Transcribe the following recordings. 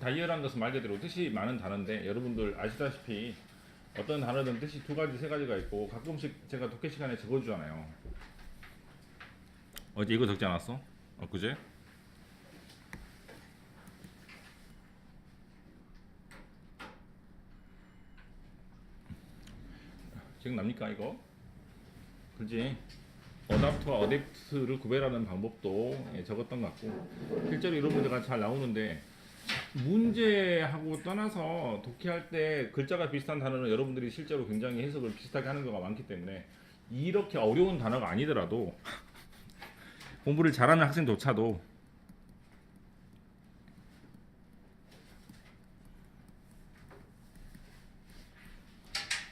다이어라는 것은 말 그대로 뜻이 많은 단어인데 여러분들 아시다시피 어떤 단어든 뜻이 두 가지 세 가지가 있고 가끔씩 제가 독해 시간에 적어주잖아요. 어제 이거 적지 않았어? 그제? 기억납니까 이거? 그지? 어답트와 어댑트를 구별하는 방법도 적었던 것 같고 실제로 이런 문제가 잘 나오는데 문제하고 떠나서 독해할 때 글자가 비슷한 단어는 여러분들이 실제로 굉장히 해석을 비슷하게 하는 경우가 많기 때문에 이렇게 어려운 단어가 아니더라도 공부를 잘하는 학생조차도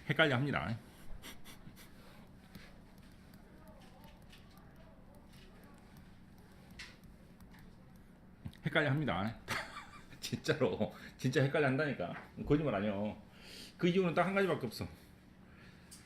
헷갈려 합니다. 헷갈려 합니다. 진짜로 진짜 헷갈려 한다니까. 거짓말 아니요. 그 이유는 딱 한 가지밖에 없어.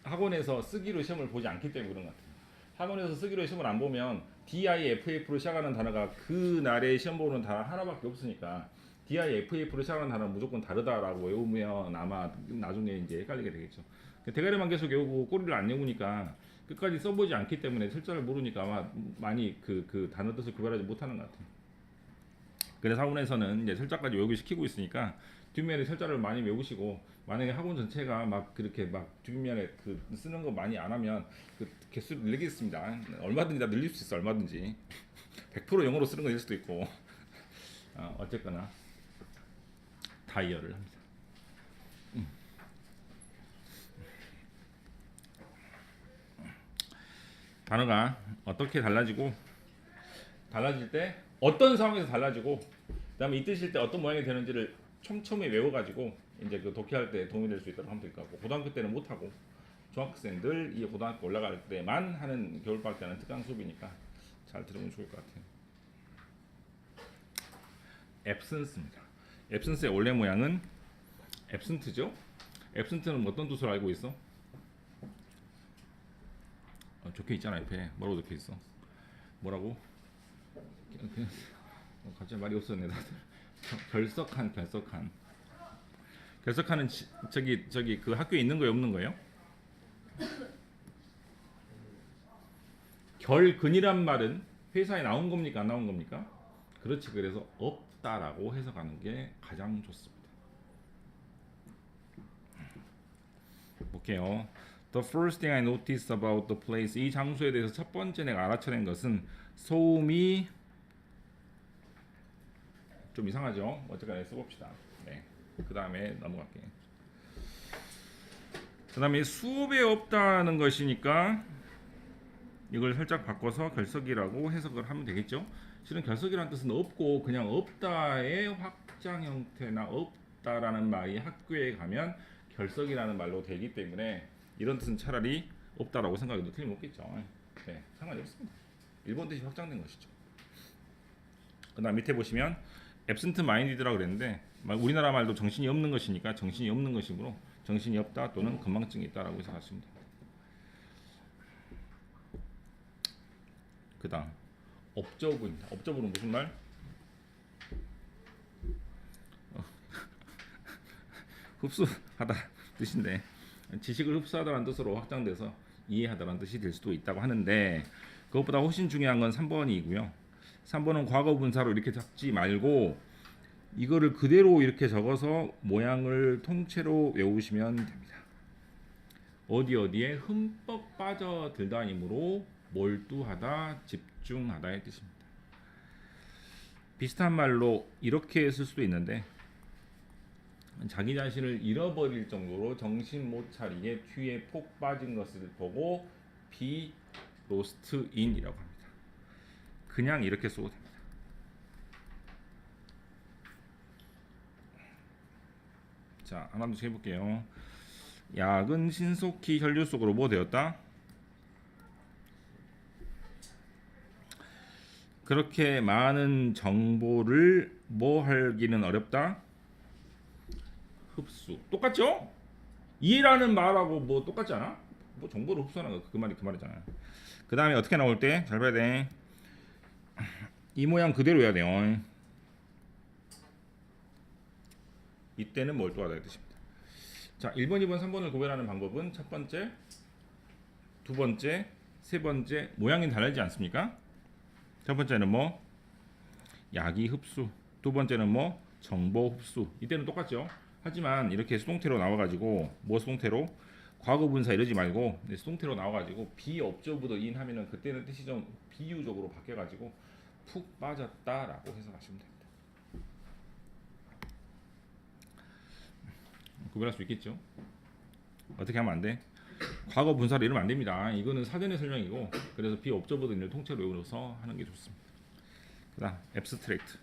학원에서 쓰기로 시험을 보지 않기 때문에 그런 것 같아요. 학원에서 쓰기로 시험을 안 보면 DIFF로 시작하는 단어가 그 날에 시험 보는 단어 하나밖에 없으니까 DIFF로 시작하는 단어는 무조건 다르다라고 외우면 아마 나중에 이제 헷갈리게 되겠죠. 대가리만 계속 외우고 꼬리를 안 외우니까 끝까지 써보지 않기 때문에 철자를 모르니까 아마 많이 그 단어 뜻을 구별하지 못하는 것 같아요. 그래서 학원에서는 이제 철자까지 외우기 시키고 있으니까 뒷면에 철자를 많이 외우시고 만약에 학원 전체가 막 그렇게 막 뒷면에 그 쓰는 거 많이 안 하면 그 개수를 늘리겠습니다. 얼마든지 다 늘릴 수 있어. 얼마든지 100% 영어로 쓰는 거 일 수도 있고 어쨌거나 다이어를 합니다. 단어가 어떻게 달라질 때 어떤 상황에서 달라지고 그다음에 이 뜻일 때 어떤 모양이 되는지를 촘촘히 외워가지고 이제 그 독해할 때 도움이 될 수 있도록 하면 될 것 같고 고등학교 때는 못하고 중학생들 이 고등학교 올라갈 때만 하는 겨울방학 때는 특강 수업이니까 잘 들으면 좋을 것 같아요. 앱센스입니다. 앱센스의 원래 모양은 앱센트죠. 앱센트는 어떤 뜻으로 알고 있어? 적혀 있잖아. 옆에 뭐라고 적혀 있어? 뭐라고? 갑자기 말이 없었네 다들. 결석한은 저기 그 학교에 있는 거예요, 없는 거예요? 결근이란 말은 회사에 나온 겁니까, 안 나온 겁니까? 그렇지. 그래서 없다라고 해석하는 게 가장 좋습니다. 볼게요. The first thing I noticed about the place. 이 장소에 대해서 첫 번째 내가 알아차린 것은 소음이 좀 이상하죠. 어쨌거나 써봅시다. 네. 그 다음에 넘어갈게요. 그 다음에 수업에 없다는 것이니까 이걸 살짝 바꿔서 결석이라고 해석을 하면 되겠죠. 실은 결석이라는 뜻은 없고 그냥 없다의 확장 형태나 없다라는 말이 학교에 가면 결석이라는 말로 되기 때문에 이런 뜻은 차라리 없다라고 생각해도 틀림없겠죠. 네, 상관이 없습니다. 일본 뜻이 확장된 것이죠. 그 다음 밑에 보시면 absent minded라고 그랬는데 우리나라 말도 정신이 없는 것이니까 정신이 없는 것이므로 정신이 없다 또는 건망증이 있다라고 해석하시면 됩니다. 그 다음 업저브입니다. 업저브는 무슨 말? 흡수하다 뜻인데 지식을 흡수하다라는 뜻으로 확장돼서 이해하다라는 뜻이 될 수도 있다고 하는데 그것보다 훨씬 중요한 건 3번이고요. 3번은 과거 분사로 이렇게 적지 말고 이거를 그대로 이렇게 적어서 모양을 통째로 외우시면 됩니다. 어디에 흠뻑 빠져들다이므로 몰두하다, 집중하다의 뜻입니다. 비슷한 말로 이렇게 쓸 수도 있는데 자기 자신을 잃어버릴 정도로 정신 못 차리게 뒤에 폭 빠진 것을 보고 be lost in이라고 합니다. 그냥 이렇게 써도 됩니다. 자, 하나 더 해볼게요. 약은 신속히 혈류 속으로 뭐 되었다? 그렇게 많은 정보를 뭐 하기는 어렵다? 흡수. 똑같죠? 이해라는 말하고 뭐 똑같지 않아? 뭐 정보를 흡수하는 거 그 말이잖아요. 그 다음에 어떻게 나올 때? 잘 봐야 돼. 이 모양 그대로 해야 돼요. 이때는 몰두하다는 뜻입니다. 자, 1번, 2번, 3번을 구별하는 방법은 첫 번째, 두 번째, 세 번째 모양이 다르지 않습니까? 첫 번째는 뭐 야기 흡수, 두 번째는 뭐 정보 흡수. 이때는 똑같죠. 하지만 이렇게 수동태로 나와가지고 뭐 수동태로 과거 분사 이러지 말고 수동태로 나와가지고 be observed in 하면은 그때는 뜻이 좀 비유적으로 바뀌어가지고 푹 빠졌다라고 해석하시면 됩니다. 구별할 수 있겠죠. 어떻게 하면 안 돼? 과거 분사를 이러면 안 됩니다. 이거는 사전의 설명이고 그래서 be observed in을 통째로 외워서 하는 게 좋습니다. 그다음 abstract.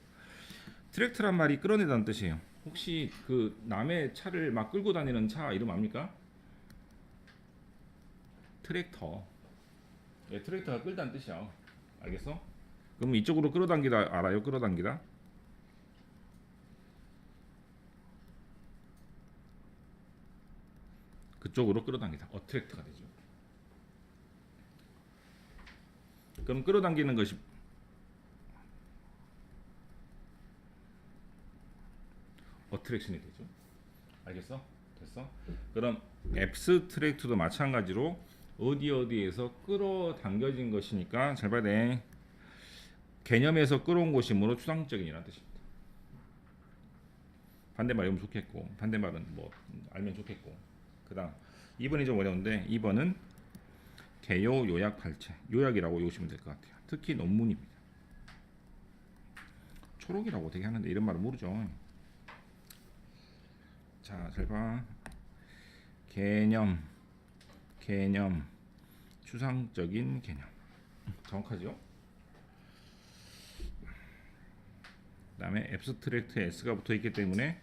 트랙트란 말이 끌어내다는 뜻이에요. 혹시 그 남의 차를 막 끌고 다니는 차 이름 압니까? 트랙터. 예, 트랙터가 끌다는 뜻이야. 알겠어? 그럼 이쪽으로 끌어당기다 알아요? 끌어당기다. 그쪽으로 끌어당기다. 어트랙트가 되죠. 그럼 끌어당기는 것이 어트랙션이 되죠. 알겠어? 됐어? 그럼 앱스트랙트도 마찬가지로 어디에서 끌어당겨진 것이니까 잘 봐야 돼. 개념에서 끌어온 것이 뭐로 추상적인이라는 뜻입니다. 반대말 이러면 좋겠고 반대말은 뭐 알면 좋겠고. 그 다음 2번이 좀 어려운데 2번은 개요 요약 발췌. 요약이라고 외우시면 될 것 같아요. 특히 논문입니다. 초록이라고 되게 하는데 이런 말은 모르죠. 자, 잘 봐. 개념, 추상적인 개념. 정확하죠? 그 다음에 앱스트랙트에 S가 붙어 있기 때문에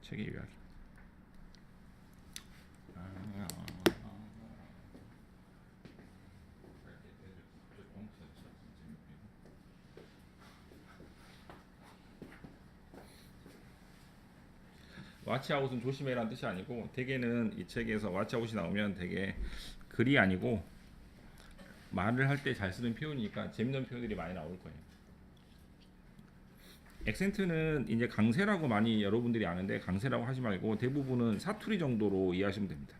책의 요약입니다. 왓치아웃은 조심해라는 뜻이 아니고 대개는 이 책에서 왓치아웃이 나오면 되게 글이 아니고 말을 할 때 잘 쓰는 표현이니까 재밌는 표현들이 많이 나올 거예요. 액센트는 이제 강세라고 많이 여러분들이 아는데 강세라고 하지 말고 대부분은 사투리 정도로 이해하시면 됩니다.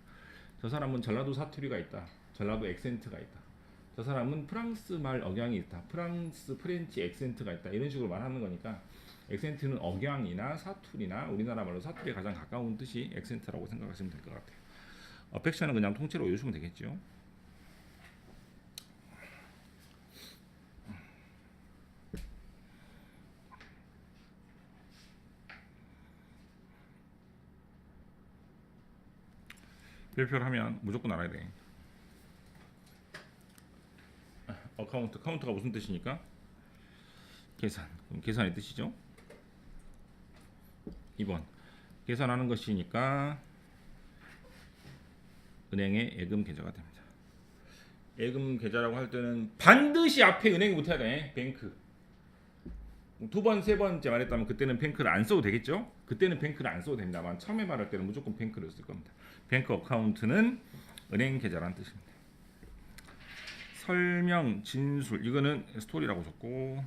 저 사람은 전라도 사투리가 있다. 전라도 액센트가 있다. 저 사람은 프랑스 말 억양이 있다. 프렌치 액센트가 있다. 이런 식으로 말하는 거니까 액센트는 억양이나 사투리나 우리나라 말로 사투리에 가장 가까운 뜻이 액센트라고 생각하시면 될 것 같아요. 어펙션은 그냥 통째로 외우시면 되겠죠. 별표를 하면 무조건 알아야 돼. 카운트가 무슨 뜻이니까? 계산. 그럼 계산의 뜻이죠. 2번. 계산하는 것이니까 은행의 예금 계좌가 됩니다. 예금 계좌라고 할 때는 반드시 앞에 은행이 붙어야 돼. 뱅크. 두 번, 세 번째 말했다면 그때는 뱅크를 안 써도 되겠죠? 그때는 뱅크를 안 써도 됩니다만 처음에 말할 때는 무조건 뱅크를 쓸 겁니다. 뱅크 어카운트는 은행 계좌라는 뜻입니다. 설명, 진술 이거는 스토리라고 적고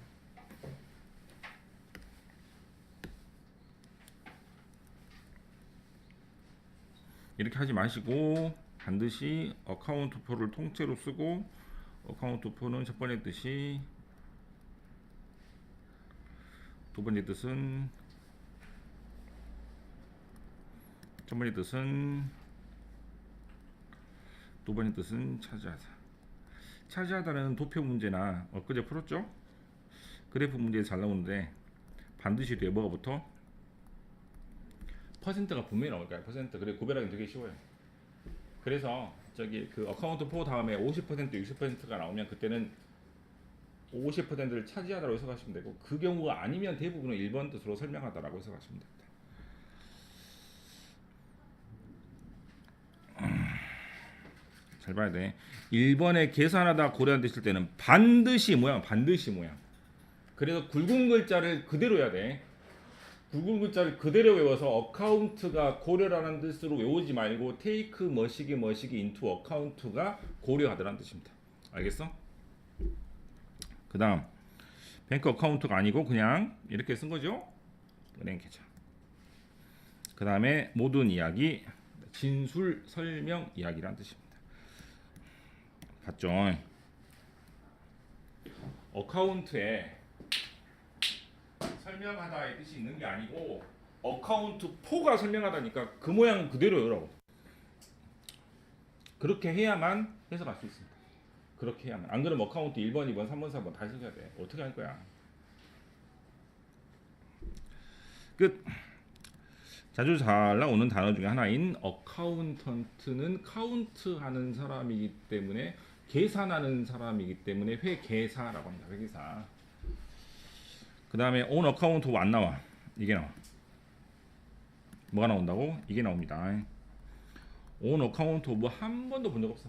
이렇게 하지 마시고 반드시 어카운트표를 통째로 쓰고 어카운트표는 첫 번째 뜻이 두 번째 뜻은 첫 번째 뜻은 두 번째 뜻은 차지하다. 차지하다는 도표 문제나 엊그제 풀었죠? 그래프 문제에 잘 나오는데 반드시 뒤에 뭐가 붙어? 퍼센트가 분명히 나올 거야. 퍼센트. 그래 구별하기 되게 쉬워요. 그래서 저기 그 어카운트 4 다음에 50% 60%가 나오면 그때는 50%를 차지하다라고 해석하시면 되고 그 경우가 아니면 대부분은 1번 뜻으로 설명하다라고 해석하시면 됩니다. 잘 봐야 돼. 1번에 계산하다 고려한 뜻일 때는 반드시 모양. 그래서 굵은 글자를 그대로 해야 돼. 굵은 글자를 그대로 외워서 어카운트가 고려라는 뜻으로 외우지 말고 take 머시기 into 어카운트가 고려하다라는 뜻입니다. 알겠어? 그 다음 뱅크 어카운트가 아니고 그냥 이렇게 쓴 거죠. 은행 계좌. 그 다음에 모든 이야기, 진술 설명 이야기란 뜻입니다. 봤죠? 어카운트에 설명하다의 뜻이 있는 게 아니고 어카운트 포가 설명하다니까 그 모양 그대로요라고. 그렇게 해야만 해석할 수 있습니다. 그렇게 해야만. 안 그러면 어카운트 1번, 2번, 3번, 4번 다 해석해야 돼. 어떻게 할 거야? 끝. 자주 잘 나오는 단어 중에 하나인 어카운턴트는 카운트하는 사람이기 때문에 계산하는 사람이기 때문에 회계사라고 합니다. 회계사. 그 다음에 on account of 안 나와. 이게 나와. 뭐가 나온다고? 이게 나옵니다. on account of 한 번도 본 적 없어.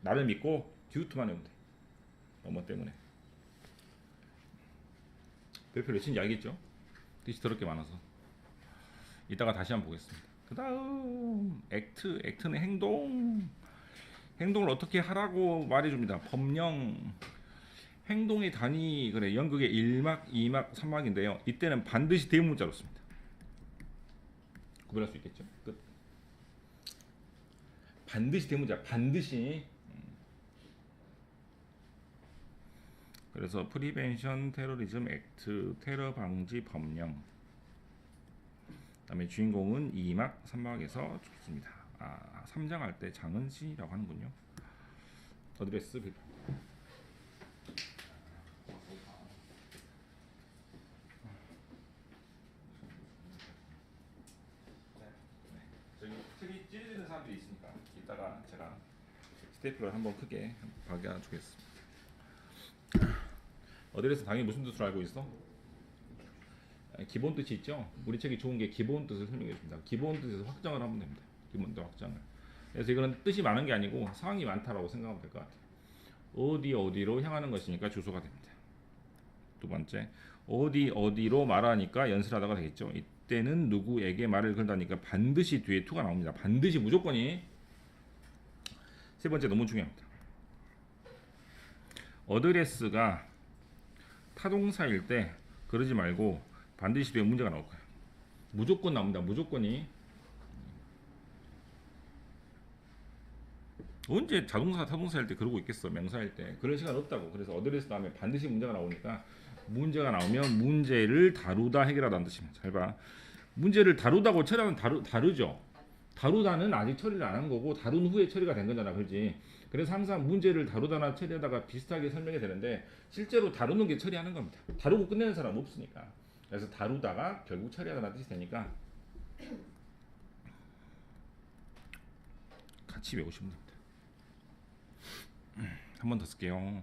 나를 믿고 due to만 해보면 돼. 뭐뭐 때문에. 별표 몇인지 알겠죠? 뜻이 더럽게 많아서. 이따가 다시 한번 보겠습니다. 그 다음 액트는 행동을 어떻게 하라고 말해줍니다. 법령. 행동의 단위 그래 연극의 1막, 2막, 3막인데요. 이때는 반드시 대문자로 씁니다. 구별할 수 있겠죠? 끝. 반드시 대문자, 반드시. 그래서 프리벤션 테러리즘 액트, 테러 방지 법령. 그다음에 주인공은 2막, 3막에서 죽습니다. 3장 할 때 장은시라고 하는군요. 어드레스 비판. 저기 책이 찢어지는 사람들이 있으니까 이따가 제가 스테이플러를 한번 크게 박아주겠습니다. 어드레스 당연히 무슨 뜻으로 알고 있어? 기본 뜻이 있죠. 우리 책이 좋은 게 기본 뜻을 설명해 줍니다. 기본 뜻에서 확장을 하면 됩니다. 기본 뜻 확장을. 그래서 이거는 뜻이 많은 게 아니고 상황이 많다라고 생각하면 될 것 같아요. 어디로 향하는 것이니까 주소가 됩니다. 두 번째, 어디로 말하니까 연설하다가 되겠죠. 이때는 누구에게 말을 걸다니까 반드시 뒤에 to가 나옵니다. 반드시 무조건이. 세 번째 너무 중요합니다. 어드레스가 타동사일 때 그러지 말고 반드시 뒤에 문제가 나올 거예요. 무조건 나옵니다. 무조건이. 언제 자동사 타동사일 때 그러고 있겠어. 명사일 때 그럴 시간 없다고. 그래서 어드레스 다음에 반드시 문제가 나오니까 문제가 나오면 문제를 다루다 해결하다는 뜻입니다. 잘 봐. 문제를 다루다고 처리하면 다르죠. 다루다는 아직 처리를 안 한 거고 다룬 후에 처리가 된 거잖아. 그렇지? 그래서 항상 문제를 다루다나 처리하다가 비슷하게 설명이 되는데 실제로 다루는 게 처리하는 겁니다. 다루고 끝내는 사람 없으니까. 그래서 다루다가 결국 처리하다는 뜻이 되니까 같이 외우시면 됩니다. 한 번 더 쓸게요.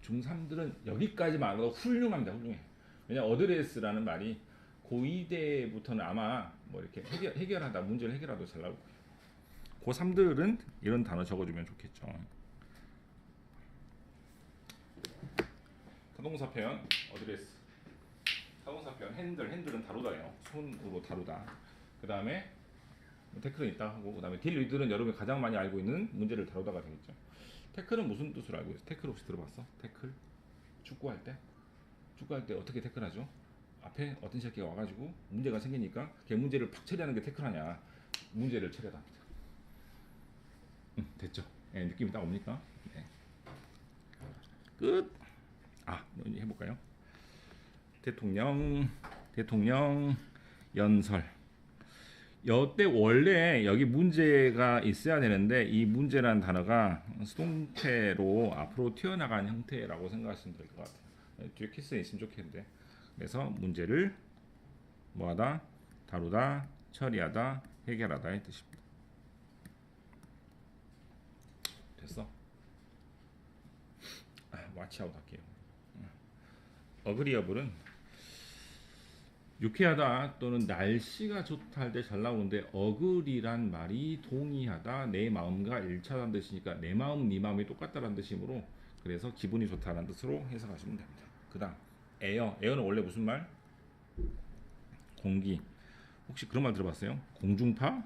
중3들은 여기까지만 알아도 훌륭합니다. 훌륭해. 왜냐 어드레스라는 말이 고2때부터는 아마 뭐 이렇게 해결하다 문제를 해결하도 잘 나올 거예요. 고3들은 이런 단어 적어주면 좋겠죠. 타동사 표현 어드레스. 타동사 표현 핸들은 다루다예요. 손으로 다루다. 그 다음에 태클은 있다 하고, 그 다음에 딜 리드는 여러분이 가장 많이 알고 있는 문제를 다루다가 되겠죠. 태클은 무슨 뜻으로 알고 있어? 태클 혹시 들어봤어? 태클? 축구할 때 어떻게 태클하죠? 앞에 어떤 새끼가 와가지고 문제가 생기니까 걔 문제를 팍 처리하는 게 태클하냐? 문제를 처리하다 합니다. 됐죠? 네, 느낌이 딱 옵니까? 네. 끝. 해볼까요? 대통령 연설. 여때 원래 여기 문제가 있어야 되는데 이 문제라는 단어가 수동태로 앞으로 튀어나간 형태라고 생각하시면 될 것 같아요. 뒤에 키스에 있으면 좋겠는데. 그래서 문제를 뭐하다, 다루다, 처리하다, 해결하다의 뜻입니다. 됐어? 와치아웃 할게요. 어그리어블은 유쾌하다 또는 날씨가 좋다 할 때 잘 나오는데 어그리란 말이 동의하다, 내 마음과 일치하다는 뜻이니까 내 마음, 네 마음이 똑같다는 뜻이므로 그래서 기분이 좋다는 뜻으로 해석하시면 됩니다. 그 다음 에어는 원래 무슨 말? 공기. 혹시 그런 말 들어봤어요? 공중파?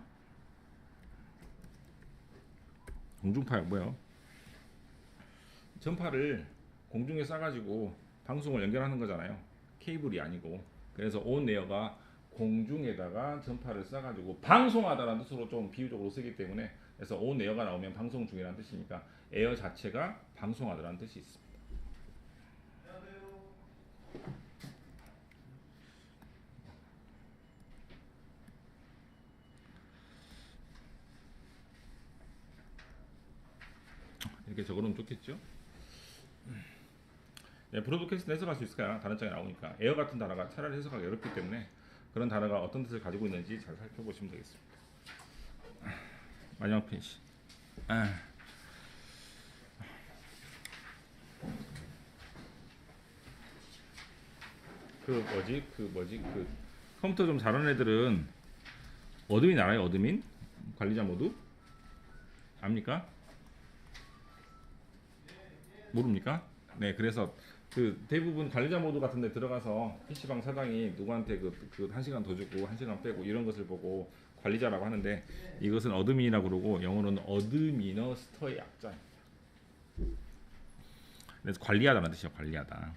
공중파야 뭐예요? 전파를 공중에 쏴가지고 방송을 연결하는 거잖아요. 케이블이 아니고. 그래서 온 에어가 공중에다가 전파를 쏴가지고 방송하다라는 뜻으로 좀 비유적으로 쓰기 때문에, 그래서 온 에어가 나오면 방송 중이라는 뜻이니까 에어 자체가 방송하다라는 뜻이 있습니다. 이렇게 적어놓으면 좋겠죠? 네, 브로드캐스트 해석할 수 있을까요? 다른 장에 나오니까. 에어 같은 단어가 차라리 해석하기 어렵기 때문에 그런 단어가 어떤 뜻을 가지고 있는지 잘 살펴보시면 되겠습니다. 마지막 페이지. 그 컴퓨터 좀 잘하는 애들은 어드민 알아요? 어드민? 관리자 모드? 압니까? 모릅니까? 네, 그래서 그 대부분 관리자 모드 같은 데 들어가서 PC방 사장이 누구한테 그 1시간 더 주고 1시간 빼고 이런 것을 보고 관리자라고 하는데, 이것은 어드민이라고 그러고 영어로는 어드미너스터의 약자입니다. 그래서 관리하다는 뜻이에요. 관리하다.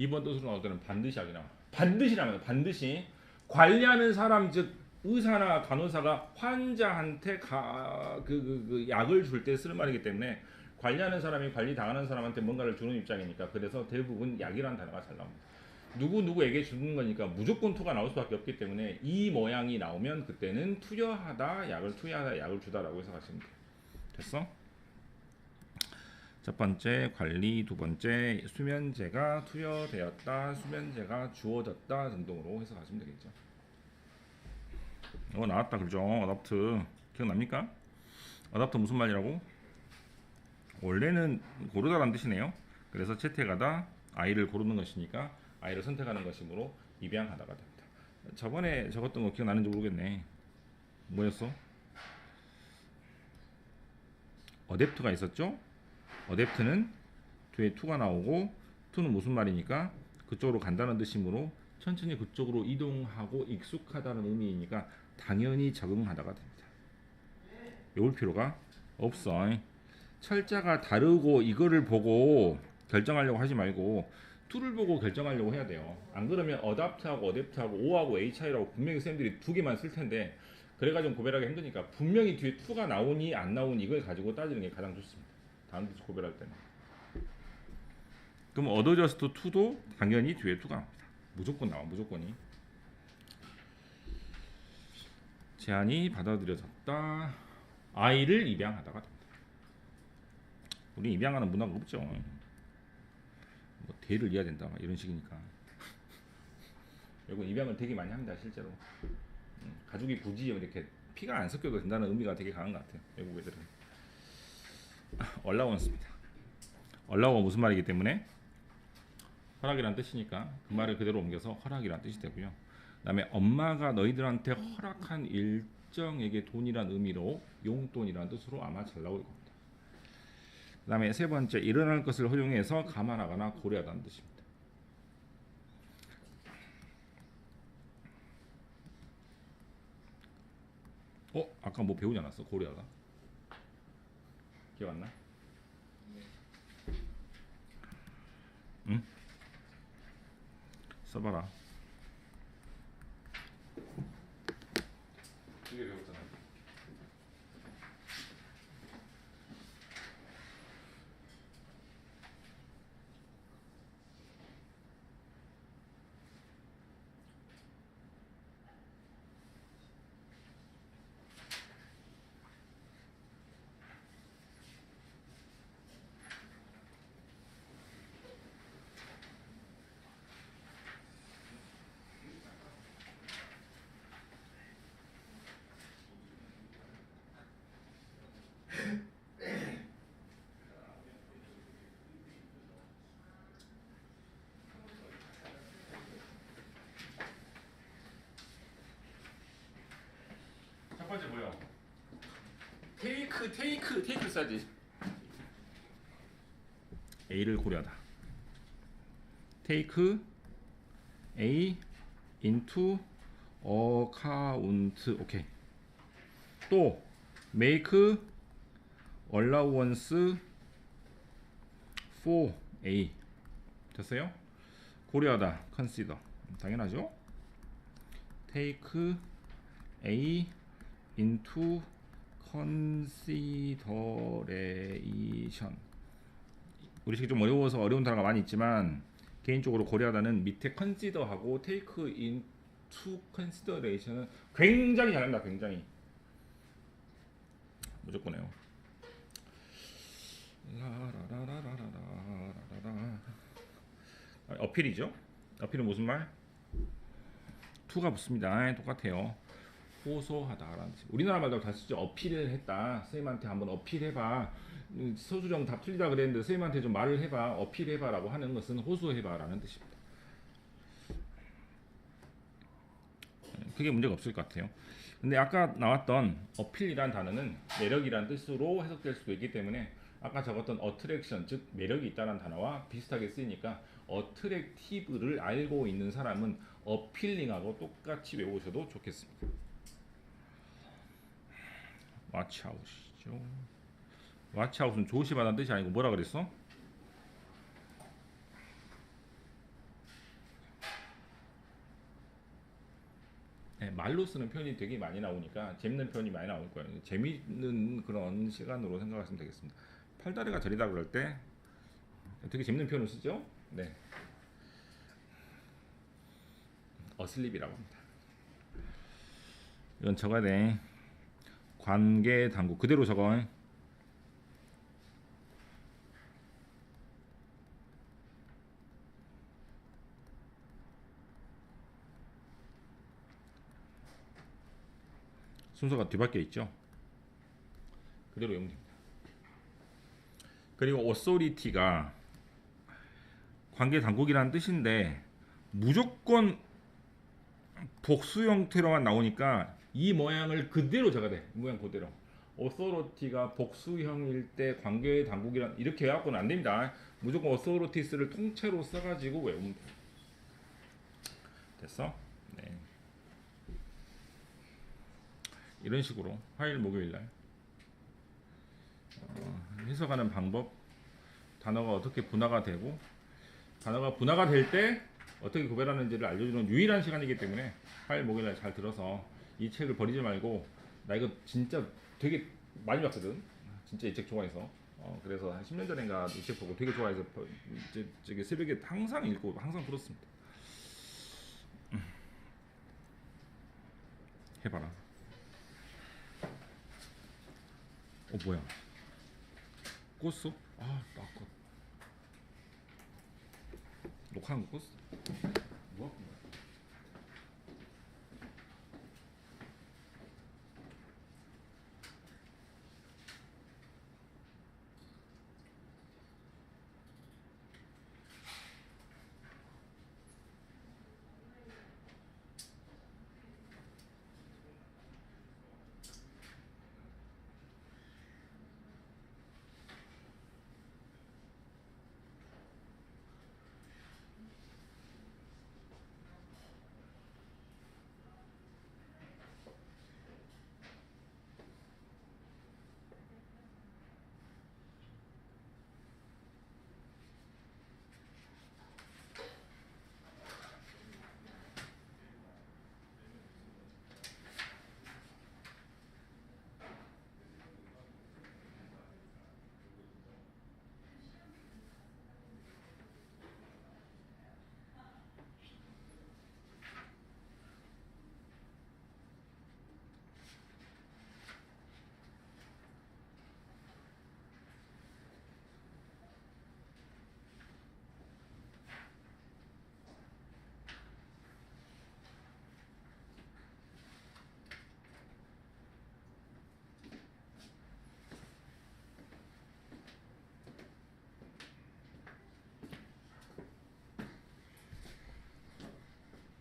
이번 뜻으로 나올 때는 반드시 하기 나와. 반드시라면 반드시 관리하는 사람, 즉 의사나 간호사가 환자한테 그 약을 줄 때 쓰는 말이기 때문에, 관리하는 사람이 관리 당하는 사람한테 뭔가를 주는 입장이니까, 그래서 대부분 약이라는 단어가 잘 나옵니다. 누구에게 주는 거니까 무조건 투가 나올 수밖에 없기 때문에 이 모양이 나오면 그때는 투여하다, 약을 투여하다, 약을 주다라고 해석하시면 돼요. 됐어? 첫 번째 관리, 두 번째 수면제가 투여되었다, 수면제가 주어졌다 등등으로 해석하시면 되겠죠. 나왔다 그죠? 어답트 기억납니까? 어답트 무슨 말이라고? 원래는 고르다라는 뜻이네요. 그래서 채택하다, 아이를 고르는 것이니까 아이를 선택하는 것이므로 입양하다가 됩니다. 저번에 적었던 거 기억나는지 모르겠네. 뭐였어? 어댑트가 있었죠? 어댑트는 뒤에 투가 나오고, 투는 무슨 말이니까 그쪽으로 간다는 뜻이므로 천천히 그쪽으로 이동하고 익숙하다는 의미이니까 당연히 적응하다가 됩니다. 외울 필요가 없어. 철자가 다르고 이거를 보고 결정하려고 하지 말고 투를 보고 결정하려고 해야 돼요. 안 그러면 어답트하고 어댑트하고 O하고 A 차이라고 분명히 쌤들이 두 개만 쓸 텐데, 그래가지고 고별하기 힘드니까 분명히 뒤에 투가 나오니 안 나오니 이걸 가지고 따지는 게 가장 좋습니다. 다른 뜻 고별할 때는. 그럼 어더저스트 투도 당연히 뒤에 투가 나옵니다. 무조건 나와, 무조건이. 제안이 받아들여졌다. 아이를 입양하다가 됩니다. 우리 입양하는 문화가 없죠. 뭐 대를 이어야 된다 이런 식이니까. 여러분 입양을 되게 많이 합니다, 실제로. 가족이 굳이 이렇게 피가 안 섞여도 된다는 의미가 되게 강한 것 같아요, 외국 애들은. 얼라원스입니다. 얼라워 무슨 말이기 때문에 허락이란 뜻이니까 그 말을 그대로 옮겨서 허락이란 뜻이 되고요. 그다음에 엄마가 너희들한테 허락한 일정에게 돈이란 의미로 용돈이란 뜻으로 아마 잘 나올 겁니다. 그다음에 세 번째, 일어날 것을 허용해서 감안하거나 고려하다는 뜻입니다. 아까 뭐 배우지 않았어? 고려하다. 기억 안 나? 응? 써봐라. 두개 배웠잖아. 첫 번째 뭐요? 테이크 써야지. A를 고려하다. take A into account. 오케이. 또 make allowance for A. 됐어요? 고려하다. consider. 당연하죠? take A into consideration. 우리 식 좀 어려워서 어려운 단어가 많이 있지만 개인적으로 고려하다는 밑에 consider하고 take into consideration은 굉장히 잘한다. 굉장히 무조건해요. 어필이죠. 어필은 무슨 말? to가 붙습니다. 똑같아요. 호소하다라는 뜻. 우리나라 말도 다 쓰죠. 어필을 했다. 선생님한테 한번 어필해봐. 서술형 답 틀리다 그랬는데 선생님한테 좀 말을 해봐. 어필해봐라고 하는 것은 호소해봐라는 뜻입니다. 그게 문제가 없을 것 같아요. 근데 아까 나왔던 어필이란 단어는 매력이란 뜻으로 해석될 수도 있기 때문에 아까 적었던 어트랙션, 즉 매력이 있다는 단어와 비슷하게 쓰이니까 어트랙티브를 알고 있는 사람은 어필링하고 똑같이 외우셔도 좋겠습니다. 왓츠아웃이죠. 왓츠아웃은 조심하다는 뜻이 아니고 뭐라 그랬어? 네, 말로 쓰는 표현이 되게 많이 나오니까 재밌는 표현이 많이 나올 거예요. 재밌는 그런 시간으로 생각하시면 되겠습니다. 팔다리가 저리다 그럴 때 되게 재밌는 표현을 쓰죠. 네, 어슬립이라고 합니다. 이건 적어야 돼. 관계 당국 그대로 적어. 순서가 뒤바뀌어 있죠. 그대로 외우면 됩니다. 그리고 authority가 관계 당국이라는 뜻인데 무조건 복수 형태로만 나오니까 이 모양을 그대로 적어야 돼. 모양 그대로. authority가 복수형일 때 관계 당국이란 이렇게 해갖고는 안 됩니다. 무조건 authorites를 통째로 써가지고 외우면 돼. 됐어? 네. 이런 식으로 화요일 목요일날 해석하는 방법, 단어가 어떻게 분화가 되고 단어가 분화가 될 때 어떻게 구별하는지를 알려주는 유일한 시간이기 때문에 화요일 목요일날 잘 들어서 이 책을 버리지 말고 나 이거 진짜 되게 많이 봤거든. 진짜 이 책 좋아해서 그래서 한 10년 전인가 이 책 보고 되게 좋아해서 저기 새벽에 항상 읽고 항상 풀었습니다. 해봐라. 뭐야? 껐어? 아, 나 껐. 녹화한 거 껐어? 뭐야?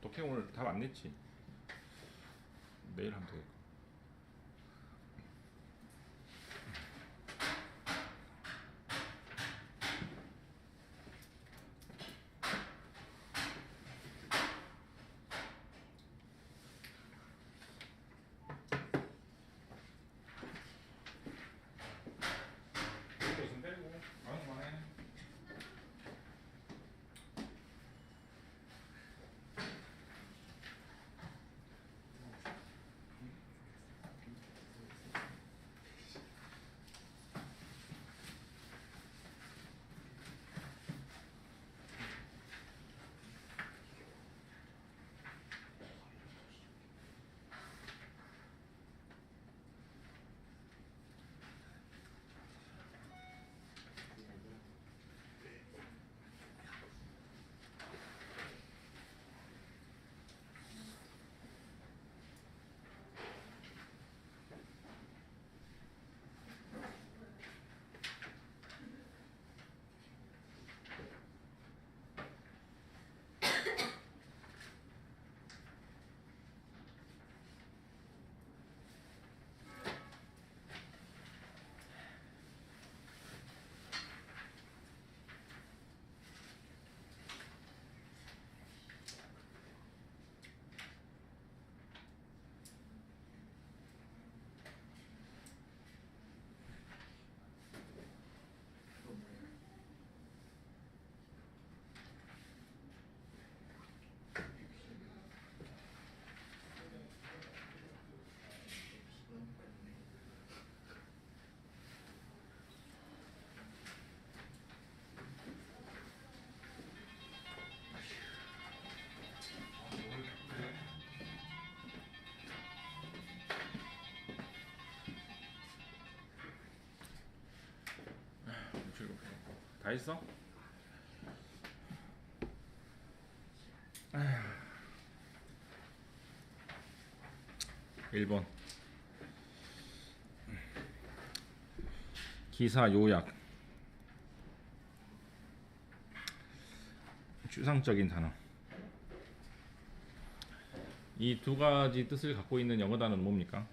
독해 오늘 답 안 냈지? 내일 하면 되겠고. 다 했어? 1번 기사 요약. 추상적인 단어. 이 두 가지 뜻을 갖고 있는 영어 단어는 뭡니까?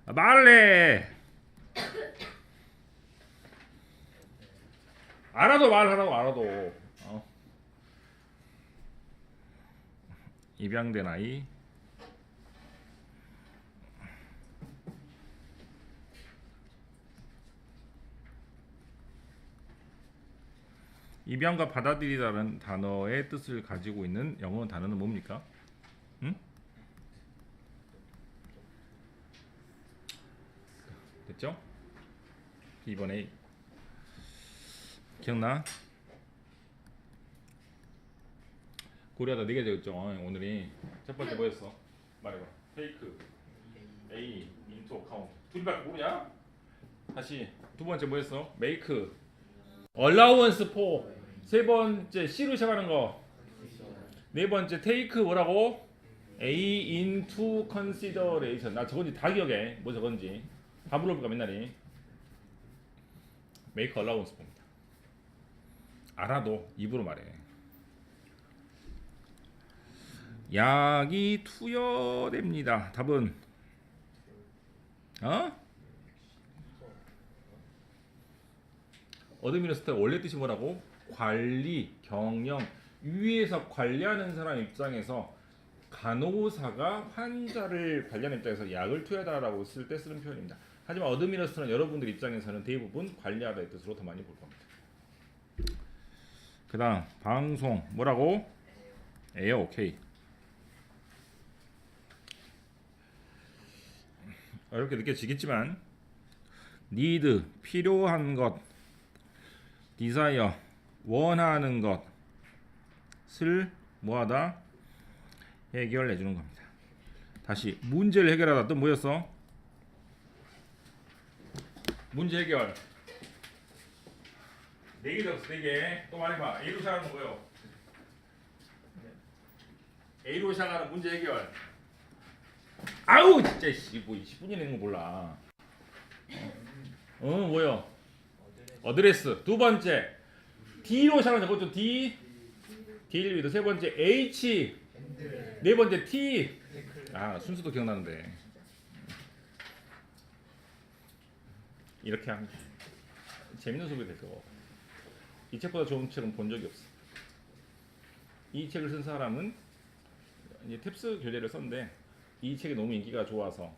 말해. 알아도 말하라고. 알아도. 입양된 아이. 입양과 받아들이다라는 단어의 뜻을 가지고 있는 영어 단어는 뭡니까? 응? 됐죠? 2번 A. 기억나? 고려하다 4개 되었죠. 오늘이 첫 번째 뭐였어? 말해봐. 테이크 A 인투 어카운트. 둘이밖에 모르냐? 다시 두 번째 뭐였어? 메이크 allowance for. 세 번째 C로 시작하는 거. 네 번째 take 뭐라고? A into consideration. 나 저건지 다 기억해. 뭐 저건지 다 물어볼까 맨날이. make allowance for입니다. 알아도 입으로 말해. 약이 투여됩니다. 답은 어드미니스트레이터 원래 뜻이 뭐라고? 관리, 경영, 위에서 관리하는 사람 입장에서 간호사가 환자를 관리하는 입장에서 약을 투여하다라고 쓸 때 쓰는 표현입니다. 하지만 어드미니스트레이터는 여러분들 입장에서는 대부분 관리하다의 뜻으로 더 많이 볼 겁니다. 그 다음 방송 뭐라고? 에어. 오케이. 어렵게 느껴지겠지만 need 필요한 것, desire 원하는 것을 뭐하다? 해결해 주는 겁니다. 다시 문제를 해결하다 또 뭐였어? 문제 해결. 4개 적었어. 4개. 또 말해봐. A로 시작하는 거 뭐예요? A로 시작하는 문제 해결. 아우 진짜 뭐 20분이 되는 거 몰라. 뭐요? 어드레스. 두 번째 D로 시작하는 거죠. D. D를 위해서. 세 번째 H. 네 번째 T. 순서도 기억나는데. 이렇게 하면 재밌는 수업이 될 거. 이 책보다 좋은 책은 본 적이 없어. 이 책을 쓴 사람은 이제 탭스 교재를 썼는데 이 책이 너무 인기가 좋아서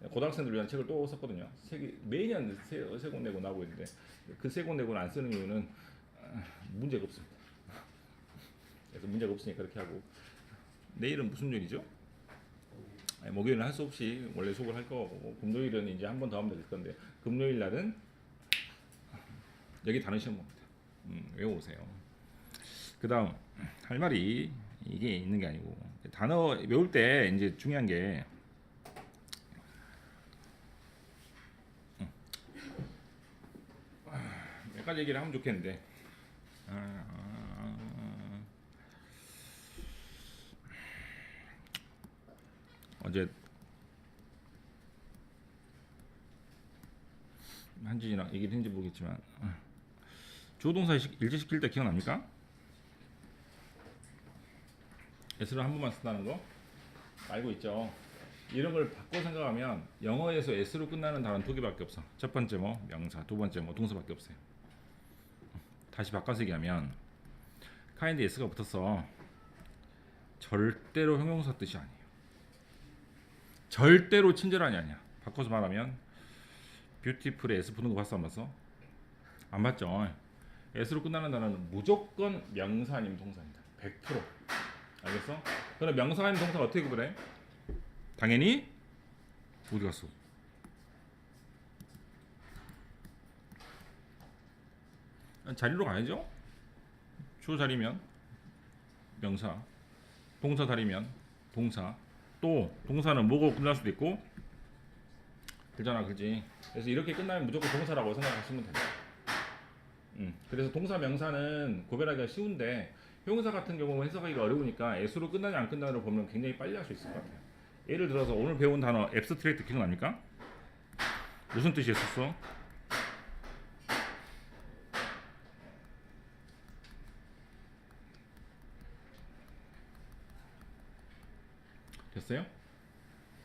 고등학생들을 위한 책을 또 썼거든요. 책이 매년 세 권 내고 나오고 있는데 그 세 권 내고는 안 쓰는 이유는 문제가 없습니다. 그래서 문제가 없으니까 그렇게 하고. 내일은 무슨 요일이죠? 목요일은 할 수 없이 원래 수업을 할 거고, 금요일은 이제 한 번 더 하면 될 건데, 금요일 날은 여기 단어 시험 봅니다. 외워오세요. 그 다음 할 말이 이게 있는 게 아니고, 단어 외울 때 이제 중요한 게 몇 가지 얘기를 하면 좋겠는데, 어제 한진이랑 얘기를 했는지 모르겠지만 조동사 일제 시킬 때 기억납니까? S를 한 번만 쓴다는 거 알고 있죠? 이런 걸 바꿔 생각하면 영어에서 S로 끝나는 단어는 2개밖에 없어. 첫 번째 뭐 명사, 두 번째 뭐 동사밖에 없어요. 다시 바꿔서 얘기하면 kind S가 붙었어. 절대로 형용사 뜻이 아니에요. 절대로 친절한이 아니야. 바꿔서 말하면 beautiful에 S 붙는 거 봤어 안 봤어? 안 봤죠? S로 끝나는 단어는 무조건 명사 아니면 동사입니다. 100%. 알겠어? 그럼 명사 아니면 동사가 어떻게 구분해? 당연히 어디 갔어? 자리로 가야죠. 주 자리면 명사, 동사 자리면 동사. 또 동사는 뭐고 끝날 수도 있고 그잖아, 그지? 그래서 이렇게 끝나면 무조건 동사라고 생각하시면 됩니다. 그래서 동사 명사는 구별하기가 쉬운데 형용사 같은 경우는 해석하기가 어려우니까 S로 끝나냐 안 끝나냐를 보면 굉장히 빨리 할 수 있을 것 같아요. 예를 들어서 오늘 배운 단어 abstract 기억납니까? 무슨 뜻이었었어? 됐어요?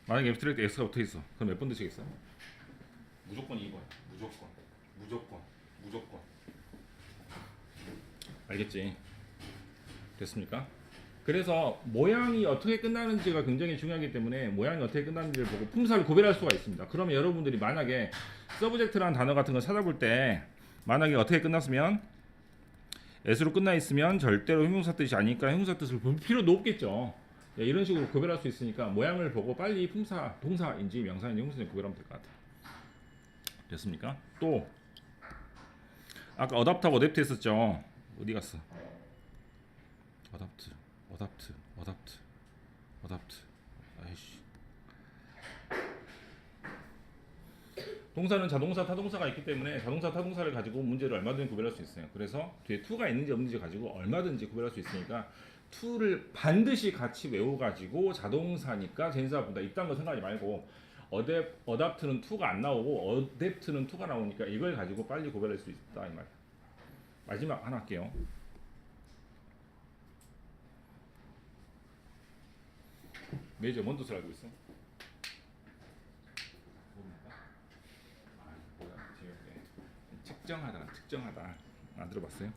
만약에 abstract S가 붙어 있어. 그럼 몇 번 드시겠어? 무조건 2번. 무조건. 무조건. 무조건. 알겠지? 됐습니까? 그래서 모양이 어떻게 끝나는지가 굉장히 중요하기 때문에 모양이 어떻게 끝나는지를 보고 품사를 구별할 수가 있습니다. 그러면 여러분들이 만약에 서브젝트라는 단어 같은 거 찾아볼 때 만약에 어떻게 끝났으면 S로 끝나 있으면 절대로 형용사 뜻이 아니니까 형용사 뜻을 볼 필요도 없겠죠. 네, 이런 식으로 구별할 수 있으니까 모양을 보고 빨리 품사, 동사인지 명사인지 형용사인지 구별하면 될 것 같아요. 됐습니까? 또 아까 어답트하고 어댑트 했었죠. 어디 갔어? 어답트. 아이씨. 동사는 자동사, 타동사가 있기 때문에 자동사, 타동사를 가지고 문제를 얼마든지 구별할 수 있어요. 그래서 뒤에 to가 있는지 없는지 가지고 얼마든지 구별할 수 있으니까 to를 반드시 같이 외워가지고 자동사니까 전사보다 이딴 거 생각하지 말고 어답트는 to가 안 나오고 어댑트는 to가 나오니까 이걸 가지고 빨리 구별할 수 있다 이 말. 마지막 하나 할게요. 메이저 뭔 뜻을 알고 있어? 측정하다. 안 들어봤어요?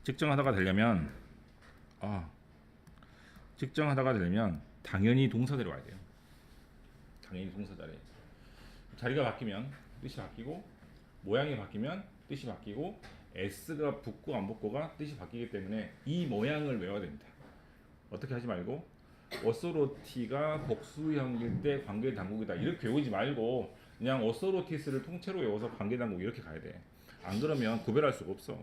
측정하다가 되려면 당연히 동사 들어와야 돼요. 당연히 동사 자리. 자리가 바뀌면 뜻이 바뀌고 모양이 바뀌면 뜻이 바뀌고 S가 붙고 안 붙고가 뜻이 바뀌기 때문에 이 모양을 외워야 됩니다. 어떻게 하지 말고 어소로티가 복수형일 때 관계당국이다 이렇게 외우지 말고 그냥 어소로티스를 통째로 외워서 관계당국 이렇게 가야 돼. 안 그러면 구별할 수가 없어.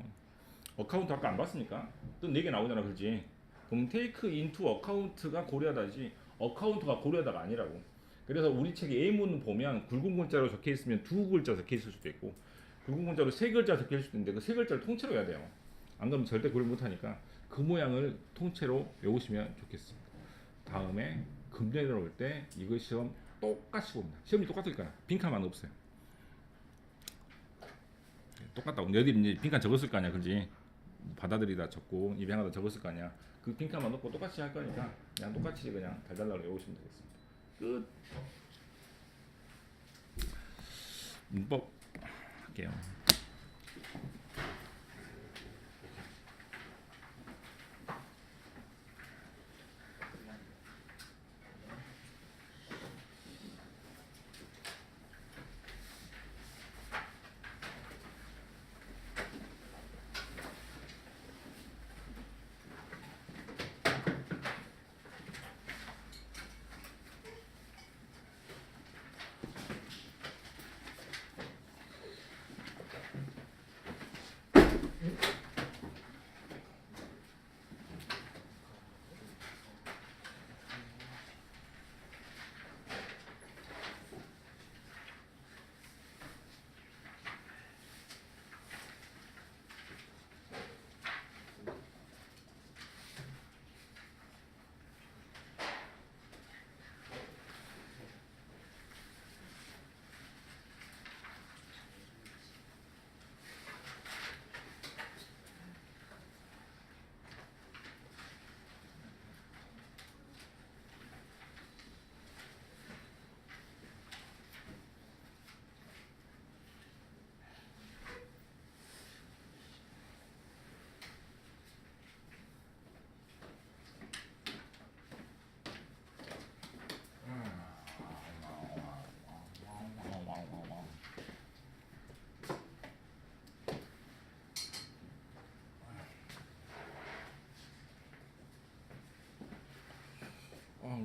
어카운트 아까 안 봤으니까 또 4개 나오잖아, 그렇지? 그럼 take into account가 고려하다지 어카운트가 고려하다가 아니라고. 그래서 우리 책 예문 보면 굵은 글자로 적혀 있으면 2글자 적혀 있을 수도 있고 굵은 글자로 3글자 적혀 있을 수도 있는데 그 3글자를 통째로 해야 돼요. 안 그러면 절대 구별 못하니까 그 모양을 통째로 외우시면 좋겠습니다. 다음에 금년에 올 때 이거 시험 똑같이 봅니다. 시험이 똑같으니까 빈칸만 없어요. 똑같다고. 너희들이 이제 빈칸 적었을 거 아니야, 그지? 받아들이다 적고 입양하다 적었을 거 아니야. 그 빈칸만 넣고 똑같이 할 거니까 그냥 똑같이 그냥 달달하게 외우시면 되겠습니다. 끝. 문법 할게요.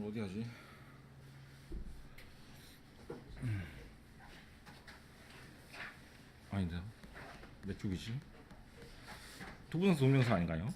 어디 하지? 아닌데 몇 쪽이지? 투부정사 동명사 아닌가요?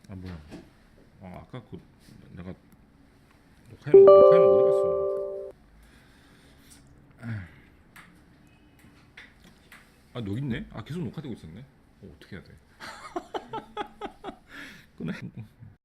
아 뭐야? 아 아까 그 내가 녹화해놓은 거 어디 갔어? 아 여기 있네. 아 계속 녹화되고 있었네. 어떻게 해야 돼? 끊어.